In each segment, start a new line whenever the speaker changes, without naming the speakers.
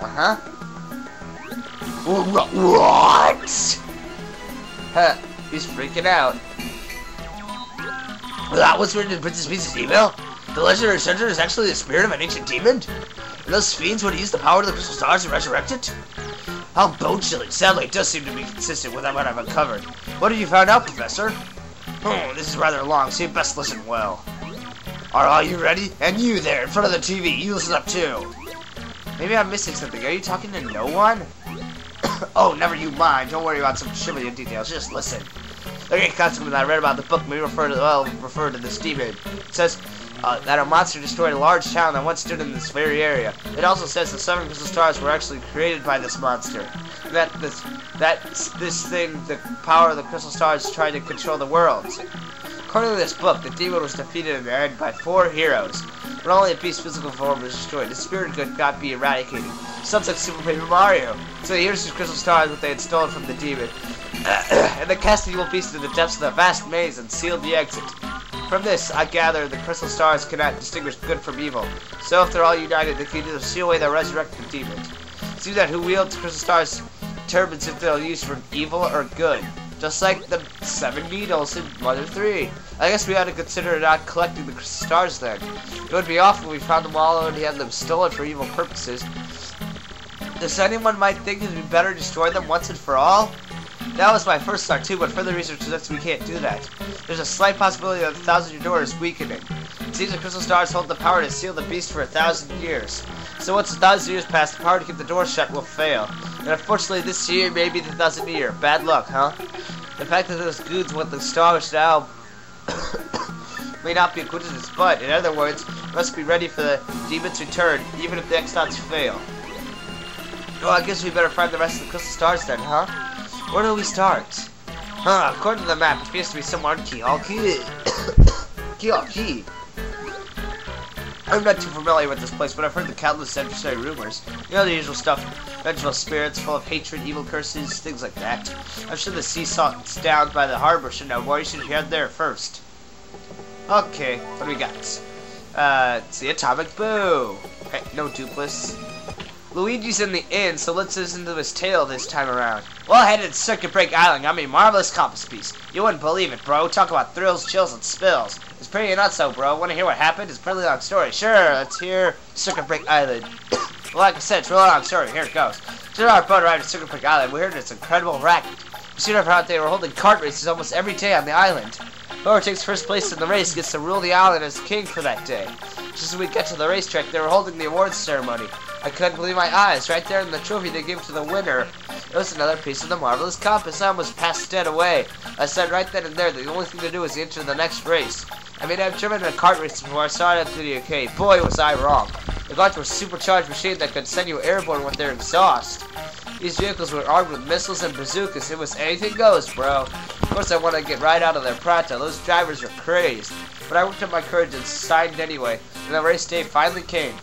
Uh-huh. What? Huh, he's freaking out. That was written in Princess Peach's email? The legendary treasure is actually the spirit of an ancient demon? And those fiends would use the power of the crystal stars to resurrect it? How bone-chilling. Sadly, it does seem to be consistent with what I've uncovered. What have you found out, Professor? This is rather long, so you best listen well. Are you ready? And you there, in front of the TV, you listen up too. Maybe I'm missing something. Are you talking to no one? Oh, never you mind. Don't worry about some trivial details. Just listen. The great consequence I read about the book may refer to this demon. It says that a monster destroyed a large town that once stood in this very area. It also says the 7 crystal stars were actually created by this monster. That this thing, the power of the crystal stars, tried to control the world. According to this book, the demon was defeated in the end by 4 heroes, but only a beast's physical form was destroyed. The spirit could not be eradicated. Sounds like Super Paper Mario. So here's the crystal stars, what they had stolen from the demon. And the cast of evil beasts in the depths of the vast maze and sealed the exit. From this, I gather the crystal stars cannot distinguish good from evil. So if they're all united, they can either seal away the resurrected demons. It seems that who wields crystal stars determines if they'll use for evil or good. Just like the 7 needles in Mother 3. I guess we ought to consider not collecting the crystal stars then. It would be awful if we found them all and he had them stolen for evil purposes. Does anyone might think it would be better to destroy them once and for all? That was my first thought too, but further research suggests we can't do that. There's a slight possibility that the 1,000-year door is weakening. It seems the crystal stars hold the power to seal the beast for 1,000 years. So once 1,000 years pass, the power to keep the door shut will fail. And unfortunately this year may be the 1,000th year. Bad luck, huh? The fact that those goons want the stars now may not be a coincidence, but in other words, we must be ready for the demon's return, even if the X-Dots fail. Well, I guess we better find the rest of the crystal stars then, huh? Where do we start? According to the map, it appears to be somewhere in Kihalki. Kihalki. I'm not too familiar with this place, but I've heard the countless adversary rumors. You know the usual stuff. Vengeful spirits full of hatred, evil curses, things like that. I'm sure the sea salts down by the harbor should know more. You should head there first. Okay, what do we got? It's the Atomic Boo. Hey, no Dupless. Luigi's in the inn, so let's listen to his tale this time around. Well, headed to Circuit Break Island, got me a marvelous compass piece. You wouldn't believe it, bro. Talk about thrills, chills, and spills. It's pretty nuts, though, bro. Want to hear what happened? It's a pretty long story. Sure, let's hear Circuit Break Island. Well, like I said, it's a really long story. Here it goes. During our boat ride to Circuit Break Island, we heard this incredible racket. We soon found out they were holding kart races almost every day on the island. Whoever takes first place in the race gets to rule the island as king for that day. Just as we got to the racetrack, they were holding the awards ceremony. I couldn't believe my eyes. Right there in the trophy they gave to the winner, it was another piece of the marvelous compass. I almost passed dead away. I said right then and there that the only thing to do was to enter the next race. I mean, I've driven a kart race before I saw it at the arcade. Boy, was I wrong. The karts were a supercharged machine that could send you airborne with their exhaust. These vehicles were armed with missiles and bazookas. It was anything goes, bro. Of course, I want to get right out of their pronto. Those drivers are crazed. But I worked up my courage and signed anyway, and the race day finally came.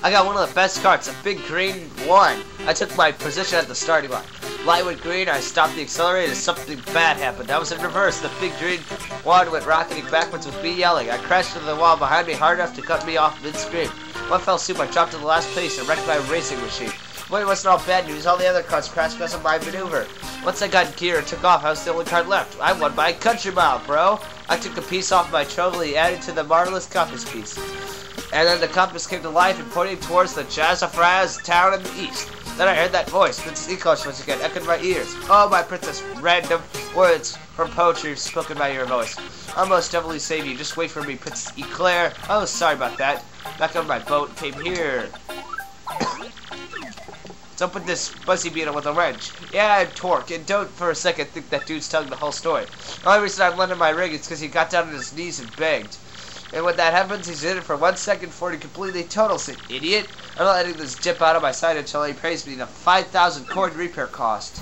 I got one of the best karts, a big green one. I took my position at the starting line. Light went green, I stopped the accelerator, and something bad happened. I was in reverse. The big green one went rocketing backwards with me yelling. I crashed into the wall behind me hard enough to cut me off mid-screen. One fell swoop, I dropped to the last place and wrecked my racing machine. Boy, it wasn't all bad news. All the other cars crashed because of my maneuver. Once I got in gear and took off, I was the only car left. I won by a country mile, bro. I took a piece off my trophy, added to the marvelous compass piece. And then the compass came to life and pointed towards the Jazzafraz town in the east. Then I heard that voice, Princess Eclipse once again, echoed in my ears. Oh, my princess, random words from poetry spoken by your voice. I'll most definitely save you. Just wait for me, Princess Eclair. Oh, sorry about that. Back on my boat and came here. Let's open this Buzzy Beetle with a wrench. Yeah, I'm Torque, and don't for a second think that dude's telling the whole story. The only reason I'm lending my ring is because he got down on his knees and begged. And when that happens, he's in it for 1 second before he completely totals it, idiot. I'm not letting this dip out of my sight until he pays me the 5,000 coin repair cost.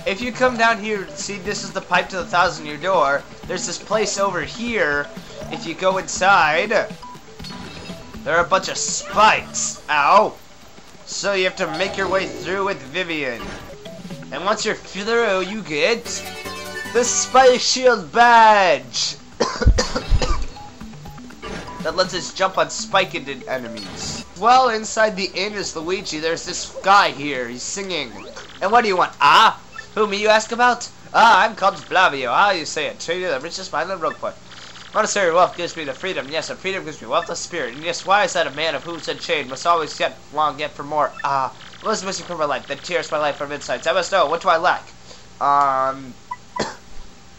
If you come down here and see this is the pipe to the 1,000-year door, there's this place over here. If you go inside, there are a bunch of spikes. Ow. So you have to make your way through with Vivian. And once you're through, you get the Spike Shield badge. That lets us jump on spiked enemies. Well, inside the inn is Luigi. There's this guy here. He's singing. And what do you want? Ah? Who, me you ask about? Ah, I'm called Flavio. How you say it? Trader, the richest mine in Roqueport. Monastery wealth gives me the freedom. Yes, and freedom gives me wealth of spirit. And yes, why is that a man of hooves and chain must always yet long yet for more? Ah, what is missing from my life that tears my life from insides? I must know. What do I lack?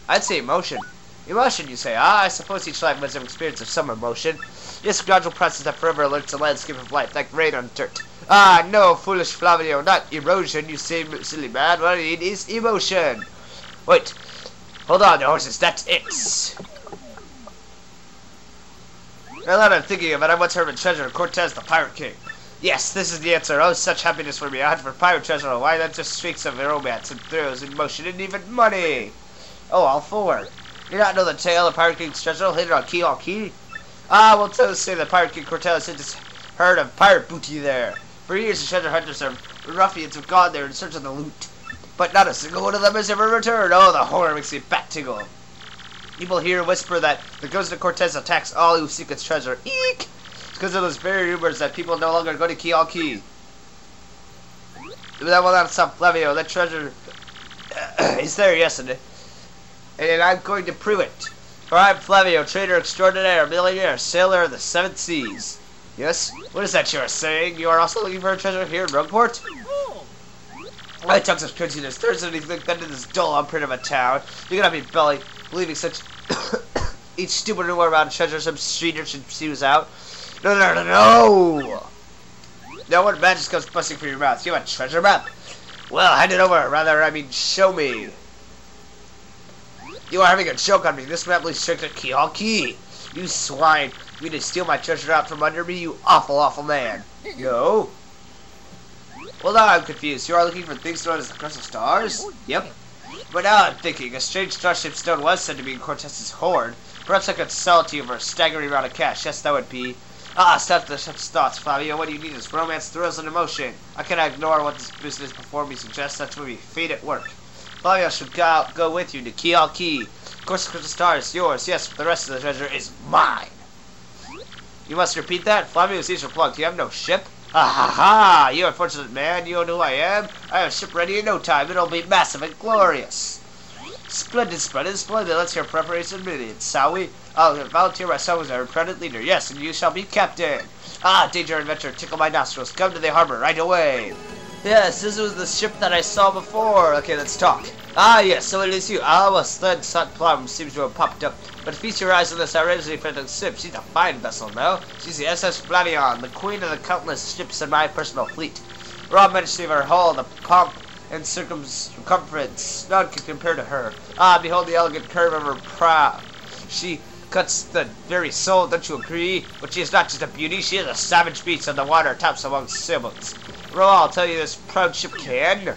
I'd say emotion. Emotion, you say? Ah, I suppose each life must have experience of some emotion. Yes, gradual process that forever alerts the landscape of life, like rain on dirt. Ah, no, foolish Flavio, not erosion, you silly man. What I need is emotion. Wait, hold on, your horses, that's it. Now that I'm thinking of it, I once heard of a treasure of Cortez, the Pirate King. Yes, this is the answer. Oh, such happiness for me. I hunt for pirate treasure. Why, that just streaks of romance and thrills and motion and even money. Oh, all four. You not know the tale of Pirate King's treasure hidden on Key? Ah, we'll tell us say that Pirate King Cortez had this herd of pirate booty there. For years, the treasure hunters and ruffians have gone there in search of the loot. But not a single one of them has ever returned. Oh, the horror makes me back tingle. People hear whisper that the ghost of Cortez attacks all who seek its treasure. Eek! Because of those very rumors that people no longer go to Key. That will not stop Flavio. That treasure is there, yes, and I'm going to prove it. For I'm Flavio, trader extraordinaire, millionaire, sailor of the seven seas. Yes? What is that you are saying? You are also looking for a treasure here in Rogueport? My tongue's of craziness. There's anything done in this dull unprint of a town. You cannot be belly believing such each stupid rumor about treasure some street urchin spews out. No. Now what magic comes busting from your mouth? You have a treasure map? Well, hand it over. Rather, I mean, show me. You are having a joke on me. This map leads straight to Key. You swine. You mean to steal my treasure out from under me, you awful man. No? Well, now I'm confused. You are looking for things known as the Crystal Stars? Yep. But now I'm thinking, a strange starship stone was said to be in Cortez's hoard. Perhaps I could sell it to you for a staggering amount of cash. Yes, that would be. Ah, stop such thoughts, Flavio. What do you need is romance, thrills, and emotion. I cannot ignore what this business before me suggests. Such will be fate at work. Flavio should go with you to Key. Of course, the Crystal Star is yours. Yes, but the rest of the treasure is mine. You must repeat that. Flavio's ears are plugged. You have no ship? Ha! You unfortunate man. You know who I am? I have a ship ready in no time. It'll be massive and glorious. Splendid. Let's hear preparation minutes, shall we? I'll volunteer myself as our apprentice leader. Yes, and you shall be captain. Ah, danger and adventure tickle my nostrils. Come to the harbor right away. Yes, this was the ship that I saw before. Okay, let's talk. Ah, yes, so it is you. Ah, well, sled Sut Plum seems to have popped up. But feast your eyes on this outrageously fantastic ship. She's a fine vessel, no? She's the SS Flavion, the queen of the countless ships in my personal fleet. Raw majesty of her hull, the pomp and circumference, none can compare to her. Ah, behold the elegant curve of her prow. She cuts the very soul, don't you agree? But she is not just a beauty, she is a savage beast on the water, tops among sailboats. Roll, I'll tell you this proud ship can.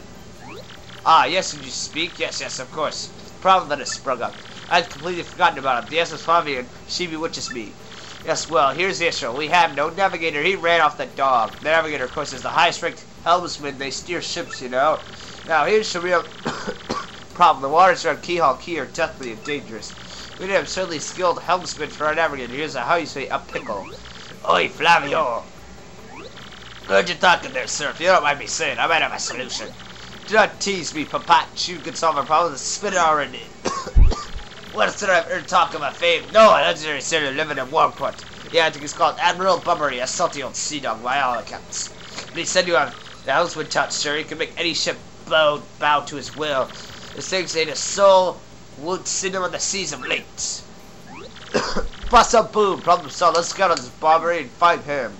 Ah, yes, did you speak? Yes, of course. The problem that has sprung up. I'd completely forgotten about it. The SS Flavian, she bewitches me. Yes, well, here's the issue. We have no navigator. He ran off the dog. The navigator, of course, is the highest-ranked helmsman. They steer ships, you know. Now, here's the real problem. The waters around Key are deathly and dangerous. We need a certainly skilled helmsman for our navigator. Here's how you say a pickle. Oi, Flavio. Heard you talking there, sir. If you don't mind me saying, I might have a solution. Do not tease me, Papat. You can solve our problem. Spit it already. What's it I've heard talk of a fame? No, a legendary sailor living in Warport. Yeah, I think he's called Admiral Bummery, a salty old sea dog by all accounts. But he said you have the helmsman touch, sir. He can make any ship bow to his will. The things ain't a soul won't seen him on the seas of late. Bust up, boom, problem solved. Let's get on this Bummery and find him.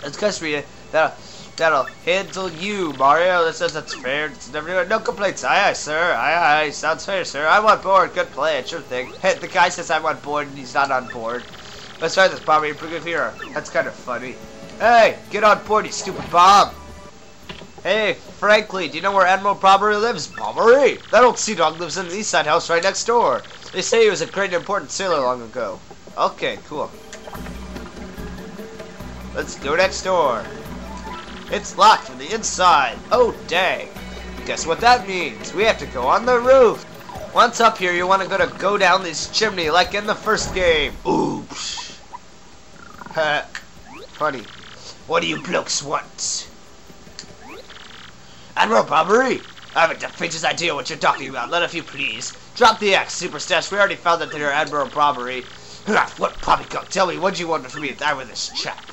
Let's go read it. That'll handle you, Mario. That says that's fair. It's never no complaints. Aye, sir. Aye. Sounds fair, sir. I'm on board. Good play. Sure thing. Hey, the guy says I'm on board and he's not on board. Let's try this, Bobby. Pretty good here. That's kind of funny. Hey, get on board, you stupid Bob. Hey, frankly, do you know where Admiral Bobbery lives? Bobbery? That old sea dog lives in the east side house right next door. They say he was a great and important sailor long ago. Okay, cool. Let's go next door. It's locked from the inside. Oh, dang. Guess what that means? We have to go on the roof. Once up here, you want to go down this chimney like in the first game. Oops. Funny. What do you blokes want? Admiral Bobbery? I have a defeatist idea what you're talking about. Let a few please. Drop the X, Super Stash. We already found that they're Admiral Bobbery. What poppycock? Tell me, what do you want from me if I were this chap?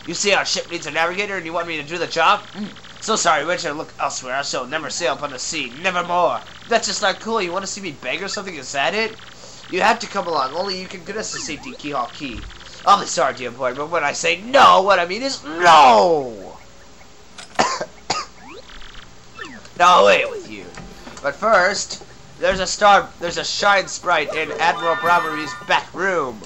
You see our ship needs a navigator and you want me to do the job? So sorry, we should look elsewhere. I shall never sail upon the sea. Nevermore. That's just not cool. You want to see me beg or something? Is that it? You have to come along. Only you can get us a safety keyhole key. I'll be sorry, dear boy, but when I say no, what I mean is no! Now away with you. But first, there's a shine sprite in Admiral Bobbery's back room.